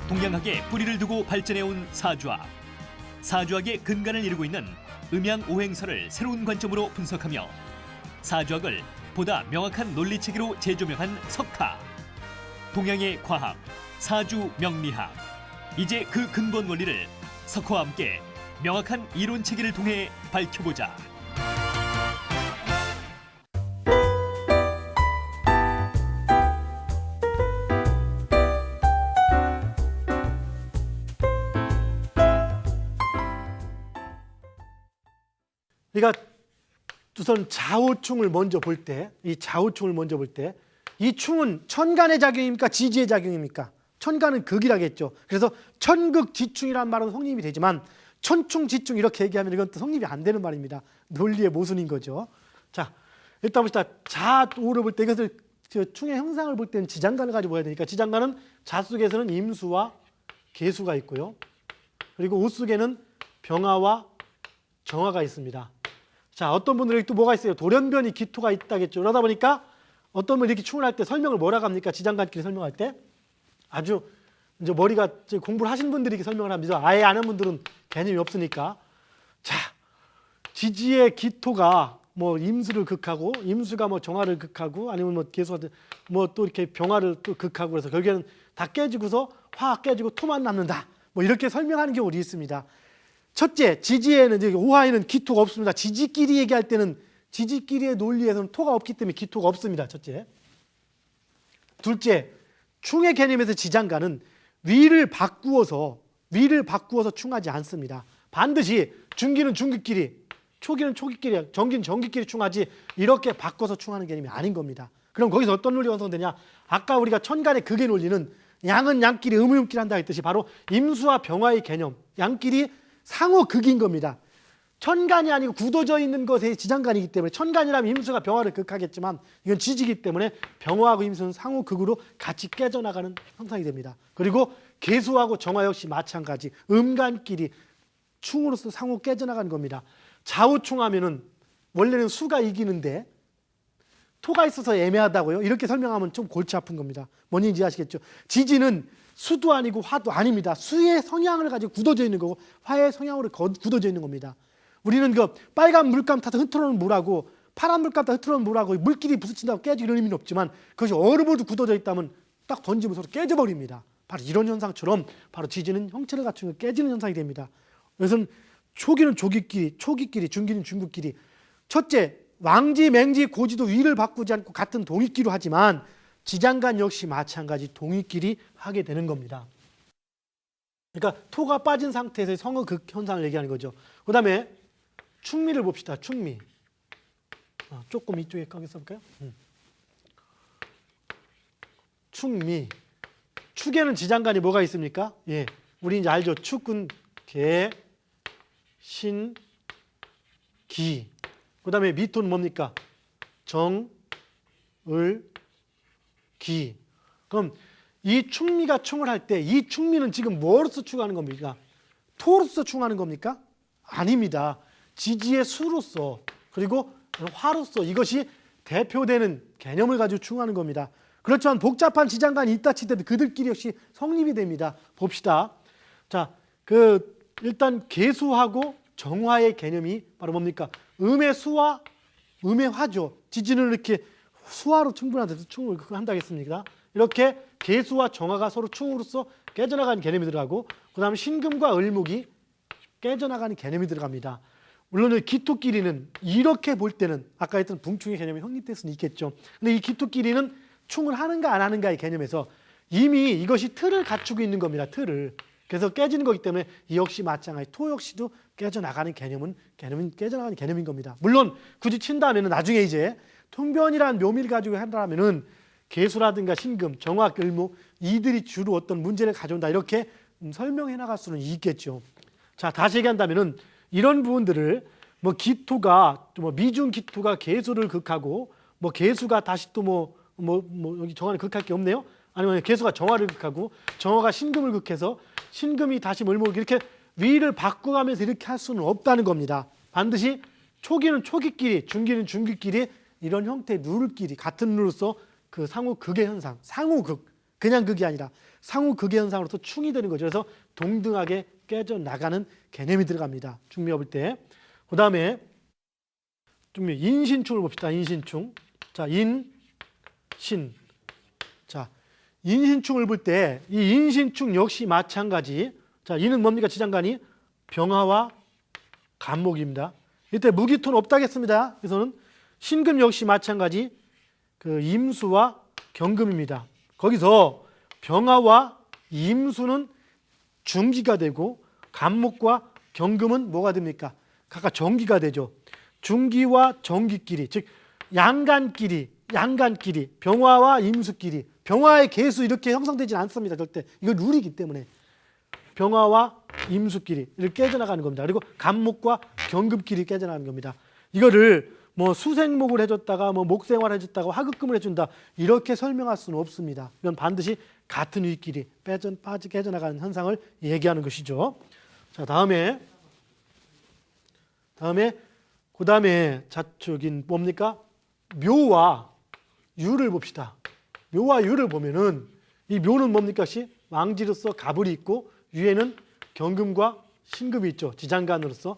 동양학에 뿌리를 두고 발전해온 사주학. 사주학의 근간을 이루고 있는 음양오행설을 새로운 관점으로 분석하며 사주학을 보다 명확한 논리체계로 재조명한 석학. 동양의 과학, 사주 명리학. 이제 그 근본 원리를 석호와 함께 명확한 이론체계를 통해 밝혀보자. 그러니까 우선 좌우충을 먼저 볼 때, 이 충은 천간의 작용입니까? 지지의 작용입니까? 천간은 극이라겠죠. 그래서 천극지충이라는 말은 성립이 되지만 천충지충 이렇게 얘기하면 이건 또 성립이 안 되는 말입니다. 논리의 모순인 거죠. 자, 일단 봅시다. 좌우를 볼 때 이것을 충의 형상을 볼 때는 지장간을 가지고 봐야 되니까 지장간은 자 속에서는 임수와 계수가 있고요. 그리고 우 속에는 병화와 정화가 있습니다. 자, 어떤 분들은 또 뭐가 있어요? 돌연변이 기토가 있다겠죠. 그러다 보니까 어떤 분이 이렇게 충을 할 때 설명을 뭐라고 합니까? 지장간끼리 설명할 때 아주 이제 머리가 공부를 하신 분들이 이렇게 설명을 합니다. 아예 안 한 분들은 개념이 없으니까. 자, 지지의 기토가 뭐 임수를 극하고 임수가 뭐 정화를 극하고 아니면 뭐 계수가 뭐 또 이렇게 병화를 또 극하고 그래서 결국에는 다 깨지고서 화 깨지고 토만 남는다. 뭐 이렇게 설명하는 경우도 있습니다. 첫째, 지지에는 이제 오화에는 기토가 없습니다. 지지끼리 얘기할 때는 지지끼리의 논리에서는 토가 없기 때문에 기토가 없습니다. 첫째. 둘째, 충의 개념에서 지장간은 위를 바꾸어서 충하지 않습니다. 반드시 중기는 중기끼리, 초기는 초기끼리, 정기는 정기끼리 충하지 이렇게 바꿔서 충하는 개념이 아닌 겁니다. 그럼 거기서 어떤 논리가 완성되냐? 아까 우리가 천간의 극의 논리는 양은 양끼리 음음끼리 한다 했듯이 바로 임수와 병화의 개념, 양끼리 상호 극인 겁니다. 천간이 아니고 굳어져 있는 것에 지장간이기 때문에 천간이라면 임수가 병화를 극하겠지만 이건 지지기 때문에 병화하고 임수는 상호 극으로 같이 깨져나가는 형상이 됩니다. 그리고 계수하고 정화 역시 마찬가지 음간끼리 충으로서 상호 깨져나가는 겁니다. 좌우충하면은 원래는 수가 이기는데 토가 있어서 애매하다고요? 이렇게 설명하면 좀 골치 아픈 겁니다. 뭔지 아시겠죠? 지지는 수도 아니고 화도 아닙니다. 수의 성향을 가지고 굳어져 있는 거고 화의 성향으로 굳어져 있는 겁니다. 우리는 그 빨간 물감 타서 흐트러놓은 물하고 파란 물감 타서 흐트러놓은 물하고 물끼리 부딪힌다고 깨지고 이런 의미는 없지만 그것이 얼음으로 굳어져 있다면 딱 던지면 서로 깨져버립니다. 바로 이런 현상처럼 바로 지지는 형체를 갖추면 깨지는 현상이 됩니다. 그래서 초기는 조기끼리, 초기끼리, 중기는 중기끼리. 첫째, 왕지, 맹지, 고지도 위를 바꾸지 않고 같은 동위끼리로 하지만 지장간 역시 마찬가지 동위끼리 하게 되는 겁니다. 그러니까 토가 빠진 상태에서의 성극 현상을 얘기하는 거죠. 그 다음에 충미를 봅시다. 충미. 조금 이쪽에 가게 써볼까요? 충미. 축에는 지장간이 뭐가 있습니까? 예, 우리 이제 알죠. 축은 개, 신, 기. 그 다음에 미토는 뭡니까? 정, 을, 기. 그럼 이 충미가 충을 할 때 이 충미는 지금 뭐로서 충하는 겁니까? 토로서 충하는 겁니까? 아닙니다. 지지의 수로서 그리고 화로서 이것이 대표되는 개념을 가지고 충하는 겁니다. 그렇지만 복잡한 지장간이 있다 치더라도 그들끼리 역시 성립이 됩니다. 봅시다. 자, 일단 계수하고 정화의 개념이 바로 뭡니까? 음의 수와 음의 화죠. 지지는 이렇게 수화로 충분한 데서 충을 한다 했습니다. 이렇게 계수와 정화가 서로 충으로서 깨져나가는 개념이 들어가고 그 다음에 신금과 을목이 깨져나가는 개념이 들어갑니다. 물론 기토끼리는 이렇게 볼 때는 아까 했던 붕충의 개념이 성립될 수는 있겠죠. 근데 이 기토끼리는 충을 하는가 안 하는가의 개념에서 이미 이것이 틀을 갖추고 있는 겁니다. 틀을. 그래서 깨지는 거기 때문에 이 역시 마찬가지 토 역시도 깨져나가는 개념은 깨져나가는 개념인 겁니다. 물론 굳이 친다면 나중에 이제 통변이라는 묘미를 가지고 한다면은 계수라든가 신금, 정화, 을목 이들이 주로 어떤 문제를 가져온다 이렇게 설명해 나갈 수는 있겠죠. 자, 다시 얘기한다면은 이런 부분들을 뭐 기토가 뭐 미중 기토가 계수를 극하고 뭐 계수가 다시 또 뭐 여기 정화를 극할 게 없네요. 아니면 계수가 정화를 극하고 정화가 신금을 극해서 신금이 다시 을목 이렇게 위를 바꿔가면서 이렇게 할 수는 없다는 겁니다. 반드시 초기는 초기끼리, 중기는 중기끼리 이런 형태의 룰끼리 같은 룰로서 그 상호 극의 현상, 상호 극 그냥 극이 아니라 상호 극의 현상으로서 충이 되는 거죠. 그래서 동등하게 깨져나가는 개념이 들어갑니다. 충미가 볼 때. 그 다음에 좀 인신충을 봅시다. 인신충. 자, 인신. 자, 인신충을 볼 때 이 인신충 역시 마찬가지. 자, 이는 뭡니까? 지장간이 병화와 간목입니다. 이때 무기토는 없다겠습니다. 그래서는 신금 역시 마찬가지 그 임수와 경금입니다. 거기서 병화와 임수는 중기가 되고 간목과 경금은 뭐가 됩니까? 각각 정기가 되죠. 중기와 정기끼리, 즉 양간끼리 병화와 임수끼리, 병화의 개수 이렇게 형성되지 않습니다. 절대. 이거 룰이기 때문에 병화와 임수끼리 이렇게 깨져나가는 겁니다. 그리고 간목과 경금끼리 깨져나가는 겁니다. 이거를 뭐 수생목을 해줬다가 뭐 목생활 해줬다가 화급금을 해준다 이렇게 설명할 수는 없습니다. 이건 반드시 같은 위끼리 깨져나가는 현상을 얘기하는 것이죠. 자, 다음에 자축인 뭡니까? 묘와 유를 봅시다. 묘와 유를 보면은 이 묘는 뭡니까? 왕지로서 가불이 있고 유에는 경금과 신금이 있죠. 지장간으로서.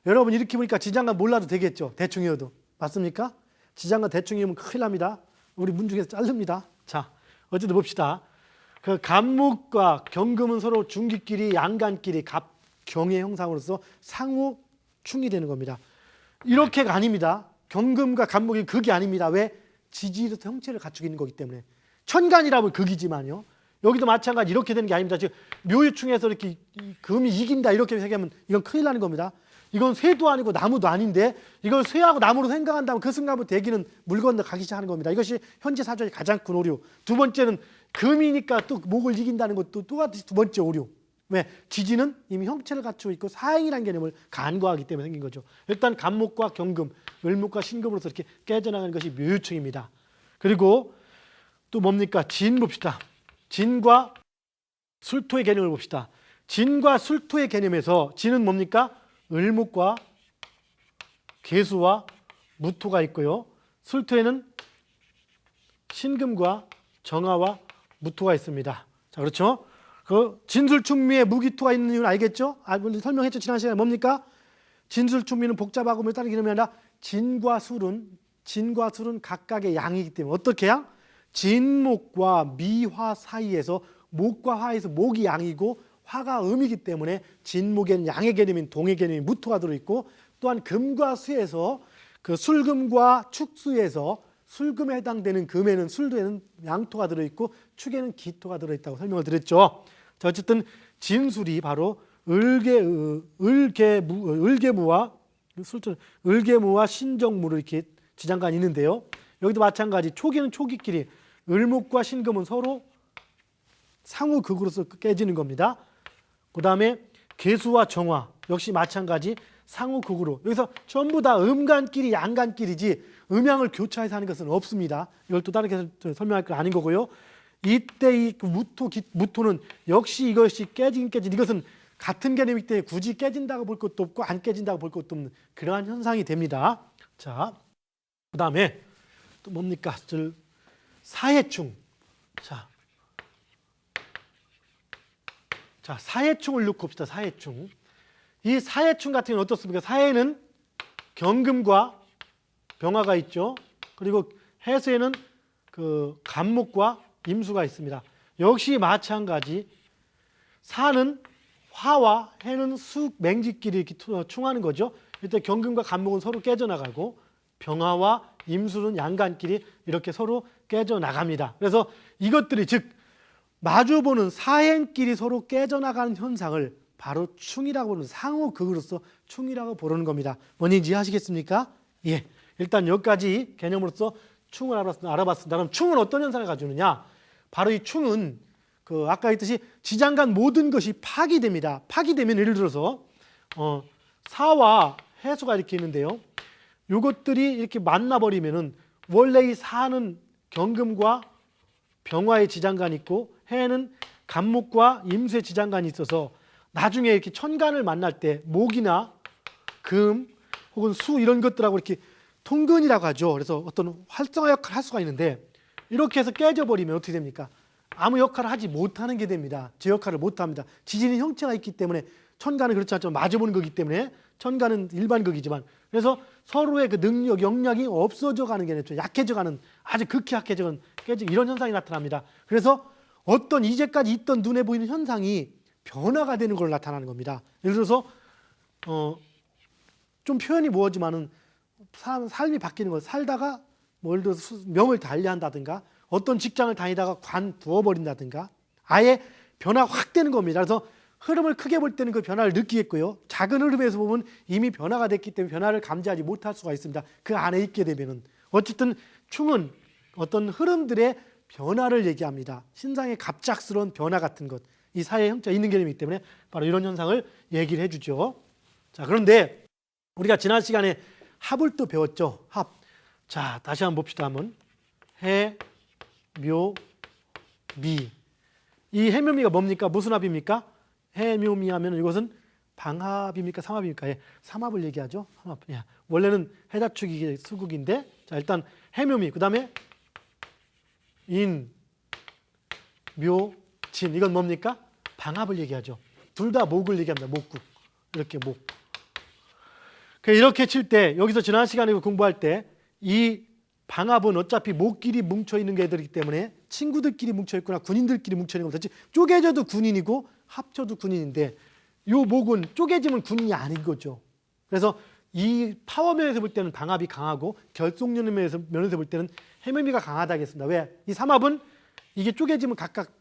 여러분 이렇게 보니까 지장간 몰라도 되겠죠. 대충이어도. 맞습니까? 지장간 대충이면 큰일 납니다. 우리 문중에서 자릅니다. 자, 어쨌든 봅시다. 그 간목과 경금은 서로 중기끼리 양간끼리 갑경의 형상으로서 상호 충이 되는 겁니다. 이렇게가 아닙니다. 경금과 간목이 극이 아닙니다. 왜? 지지로서 형체를 갖추고 있는 거기 때문에. 천간이라면 극이지만요. 여기도 마찬가지 이렇게 되는 게 아닙니다. 즉 묘유충에서 이렇게 금이 이긴다 이렇게 얘기하면 이건 큰일 나는 겁니다. 이건 쇠도 아니고 나무도 아닌데 이걸 쇠하고 나무로 생각한다면 그 순간부터 대기는 물 건너 가기 시작하는 겁니다. 이것이 현재 사주의 가장 큰 오류. 두 번째는 금이니까 또 목을 이긴다는 것도 똑같이 두 번째 오류. 왜? 지지는 이미 형체를 갖추고 있고 사행이라는 개념을 간과하기 때문에 생긴 거죠. 일단 간목과 경금, 을목과 신금으로서 이렇게 깨져나가는 것이 묘유충입니다. 그리고 또 뭡니까? 진 봅시다. 진과 술토의 개념을 봅시다. 진과 술토의 개념에서 진은 뭡니까? 을목과 계수와 무토가 있고요. 술토에는 신금과 정화와 무토가 있습니다. 자, 그렇죠? 그 진술충미에 무기토가 있는 이유는 알겠죠? 설명했죠. 지난 시간에 뭡니까? 진술충미는 복잡하고 뭐 다른 개념이 아니라 진과 술은 각각의 양이기 때문에 어떻게 양? 진목과 미화 사이에서 목과 화에서 목이 양이고 화가 음이기 때문에 진목에는 양의 개념인 동의 개념인 무토가 들어있고 또한 금과 수에서 그 술금과 축수에서 술금에 해당되는 금에는 술에는 양토가 들어있고 축에는 기토가 들어있다고 설명을 드렸죠. 자, 어쨌든 진술이 바로 을계무와 신정무로 이렇게 지장간이 있는데요. 여기도 마찬가지 초기는 초기끼리 을목과 신금은 서로 상호 극으로서 깨지는 겁니다. 그 다음에 계수와 정화 역시 마찬가지 상호 극으로. 여기서 전부 다 음간끼리 양간끼리지 음양을 교차해서 하는 것은 없습니다. 이걸 또 다르게 설명할 건 아닌 거고요. 이때 이 무토는 역시 이것이 깨진 이것은 같은 개념이기 때문에 굳이 깨진다고 볼 것도 없고 안 깨진다고 볼 것도 없는 그러한 현상이 됩니다. 자, 그 다음에 또 뭡니까? 사해충. 자, 사해충을 놓고 봅시다. 사해충. 이 사해충 같은 경우는 어떻습니까? 사해는 경금과 병화가 있죠. 그리고 해수에는 그 간목과 임수가 있습니다. 역시 마찬가지. 사는 화와 해는 수, 맹지끼리 이렇게 충하는 거죠. 이때 경금과 간목은 서로 깨져나가고 병화와 임수는 양간끼리 이렇게 서로 깨져나갑니다. 그래서 이것들이 즉 마주보는 사행끼리 서로 깨져나가는 현상을 바로 충이라고 부르는 상호극으로서 충이라고 부르는 겁니다. 뭔지 이해하시겠습니까? 예. 일단 여기까지 개념으로서 충을 알아봤습니다. 그럼 충은 어떤 현상을 가져오느냐? 바로 이 충은 그 아까 했듯이 지장간 모든 것이 파기됩니다. 파기되면 예를 들어서 사와 해수가 이렇게 있는데요. 이것들이 이렇게 만나버리면은 원래 이 사는 경금과 병화의 지장간이 있고 해는 간목과 임수의 지장간이 있어서 나중에 이렇게 천간을 만날 때 목이나 금 혹은 수 이런 것들하고 이렇게 통근이라고 하죠. 그래서 어떤 활성화 역할을 할 수가 있는데 이렇게 해서 깨져버리면 어떻게 됩니까? 아무 역할을 하지 못하는 게 됩니다. 제 역할을 못합니다. 지진이 형체가 있기 때문에 천간은 그렇지 않지만 마주보는 거기 때문에 천간은 일반 극이지만 그래서 서로의 그 능력, 역량이 없어져 가는 게 아니라 약해져 가는 아주 극히 약해져 가는 이런 현상이 나타납니다. 그래서 어떤 이제까지 있던 눈에 보이는 현상이 변화가 되는 걸로 나타나는 겁니다. 예를 들어서 좀 표현이 뭐지만은 삶이 바뀌는 것, 살다가 뭐 예를 들어서 명을 달리한다든가 어떤 직장을 다니다가 관두어버린다든가 아예 변화가 확 되는 겁니다. 그래서 흐름을 크게 볼 때는 그 변화를 느끼겠고요. 작은 흐름에서 보면 이미 변화가 됐기 때문에 변화를 감지하지 못할 수가 있습니다. 그 안에 있게 되면은 어쨌든 충은 어떤 흐름들의 변화를 얘기합니다. 신상의 갑작스러운 변화 같은 것, 이 사회의 형체가 있는 개념이기 때문에 바로 이런 현상을 얘기를 해주죠. 자, 그런데 우리가 지난 시간에 합을 또 배웠죠. 합. 자, 다시 한번 봅시다. 한번 해, 묘, 미. 이 해묘미가 뭡니까? 무슨 합입니까? 해묘미 하면 이것은 방합입니까? 삼합입니까? 예, 삼합을 얘기하죠. 삼합. 예, 원래는 해자축이 수국인데 자, 일단 해묘미, 그 다음에 인, 묘, 진. 이건 뭡니까? 방합을 얘기하죠. 둘 다 목을 얘기합니다. 목국. 이렇게 목. 이렇게 칠 때 여기서 지난 시간에 공부할 때 이 방합은 어차피 목끼리 뭉쳐있는 애들이기 때문에 친구들끼리 뭉쳐있거나 군인들끼리 뭉쳐있는 것같이 쪼개져도 군인이고 합쳐도 군인인데 이 목은 쪼개지면 군인이 아닌 거죠. 그래서 이 파워면에서 볼 때는 방합이 강하고 결속력 면에서 볼 때는 해묘미가 강하다 하겠습니다. 왜? 이 삼합은 이게 쪼개지면 각각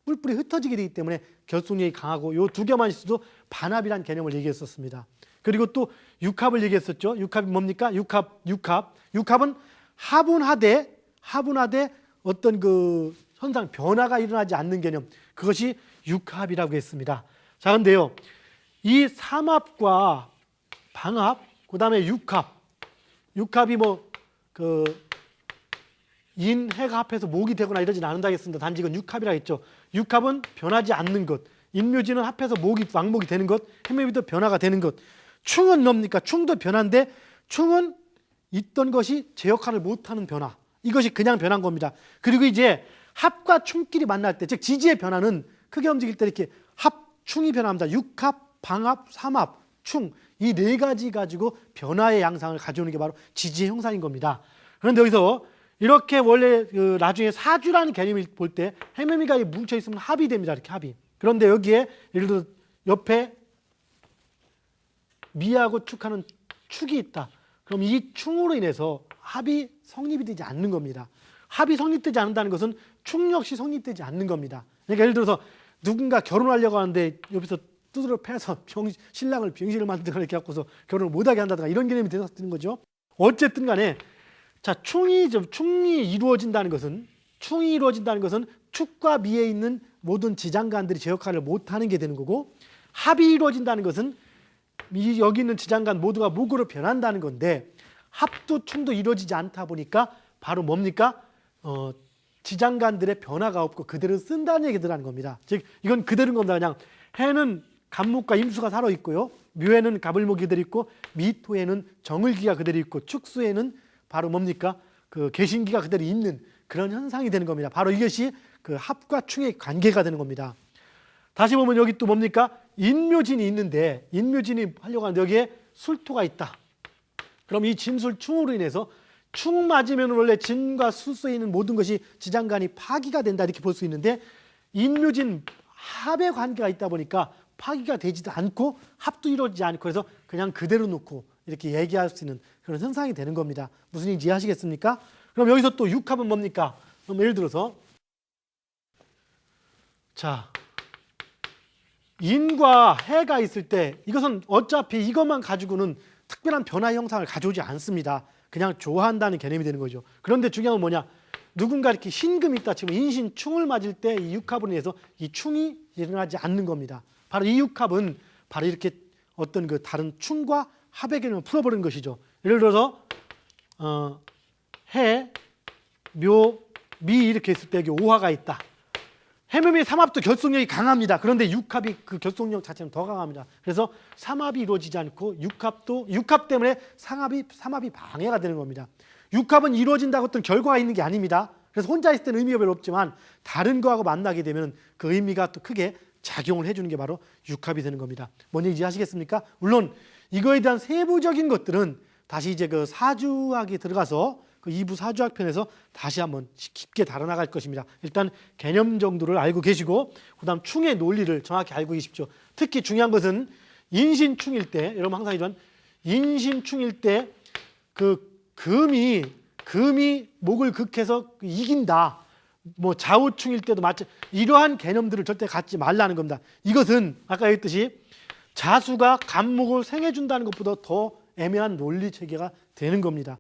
뿔뿔이 흩어지게 되기 때문에 결속력이 강하고 이 두 개만 있어도 반합이라는 개념을 얘기했었습니다. 그리고 또 육합을 얘기했었죠. 육합이 뭡니까? 육합은 하분하되 어떤 그 현상 변화가 일어나지 않는 개념, 그것이 육합이라고 했습니다. 자, 근데요, 이 삼합과 방합, 그 다음에 육합이 뭐 그 인해가 합해서 목이 되거나 이러진 않는다 하겠습니다. 단지 이건 육합이라 했죠. 육합은 변하지 않는 것, 인묘지는 합해서 왕목이 되는 것, 해묘미도 변화가 되는 것. 충은 뭡니까? 충도 변화인데 충은 있던 것이 제 역할을 못하는 변화, 이것이 그냥 변한 겁니다. 그리고 이제 합과 충끼리 만날 때, 즉 지지의 변화는 크게 움직일 때 이렇게 합충이 변합니다. 육합, 방합, 삼합, 충, 이 네 가지 가지고 변화의 양상을 가져오는 게 바로 지지의 형상인 겁니다. 그런데 여기서 이렇게 원래 그 나중에 사주라는 개념을 볼 때 해묘미가 뭉쳐 있으면 합이 됩니다. 이렇게 합이. 그런데 여기에 예를 들어 옆에 미하고 축하는 축이 있다. 그럼 이 충으로 인해서 합이 성립이 되지 않는 겁니다. 합이 성립되지 않는다는 것은 충 역시 성립되지 않는 겁니다. 그러니까 예를 들어서 누군가 결혼하려고 하는데 옆에서 두드려 패서 신랑을 병신을 만들거나 이렇게 갖고서 결혼을 못하게 한다든가 이런 개념이 되는 거죠. 어쨌든 간에 자, 충이 이루어진다는 것은 축과 미에 있는 모든 지장간들이 제 역할을 못하는 게 되는 거고, 합이 이루어진다는 것은 여기 있는 지장간 모두가 목으로 변한다는 건데, 합도 충도 이루어지지 않다 보니까 바로 뭡니까? 지장간들의 변화가 없고 그대로 쓴다는 얘기들 하는 겁니다. 즉 이건 그대로인 겁니다. 그냥 해는 갑목과 임수가 살아 있고요, 묘에는 갑을목이 그대로 있고, 미토에는 정을기가 그대로 있고, 축수에는 바로 뭡니까? 그 개신기가 그대로 있는 그런 현상이 되는 겁니다. 바로 이것이 그 합과 충의 관계가 되는 겁니다. 다시 보면 여기 또 뭡니까? 인묘진이 있는데, 인묘진이 하려고 하는데 여기에 술토가 있다. 그럼 이 진술충으로 인해서 충 맞으면 원래 진과 수소에 있는 모든 것이 지장간이 파기가 된다 이렇게 볼 수 있는데, 인묘진 합의 관계가 있다 보니까 파기가 되지도 않고 합도 이루어지지 않고 해서 그냥 그대로 놓고 이렇게 얘기할 수 있는 그런 현상이 되는 겁니다. 무슨 얘기인지 이해하시겠습니까? 그럼 여기서 또 육합은 뭡니까? 그럼 예를 들어서 자, 인과 해가 있을 때 이것은 어차피 이것만 가지고는 특별한 변화 형상을 가져오지 않습니다. 그냥 좋아한다는 개념이 되는 거죠. 그런데 중요한 건 뭐냐? 누군가 이렇게 흰금이 있다 치면 인신 충을 맞을 때 이 육합으로 인해서 이 충이 일어나지 않는 겁니다. 바로 이 육합은 바로 이렇게 어떤 그 다른 충과 합의 개념을 풀어버리는 것이죠. 예를 들어서 해, 묘, 미 이렇게 있을 때 여기 오화가 있다. 해묘미 삼합도 결속력이 강합니다. 그런데 육합이 그 결속력 자체는 더 강합니다. 그래서 삼합이 이루어지지 않고 육합 때문에 삼합이 방해가 되는 겁니다. 육합은 이루어진다고 어떤 결과가 있는 게 아닙니다. 그래서 혼자 있을 때는 의미가 별로 없지만 다른 거하고 만나게 되면 그 의미가 또 크게 작용을 해주는 게 바로 육합이 되는 겁니다. 뭔지 이해하시겠습니까? 물론 이거에 대한 세부적인 것들은 다시 이제 그 사주학에 들어가서 그 2부 사주학 편에서 다시 한번 깊게 다뤄나갈 것입니다. 일단 개념 정도를 알고 계시고 그다음 충의 논리를 정확히 알고 계십시오. 특히 중요한 것은 인신충일 때, 여러분 항상 이런 인신충일 때 그 금이 목을 극해서 이긴다. 뭐 좌우충일 때도 이러한 개념들을 절대 갖지 말라는 겁니다. 이것은 아까 얘기했듯이 자수가 간목을 생해준다는 것보다 더 애매한 논리 체계가 되는 겁니다.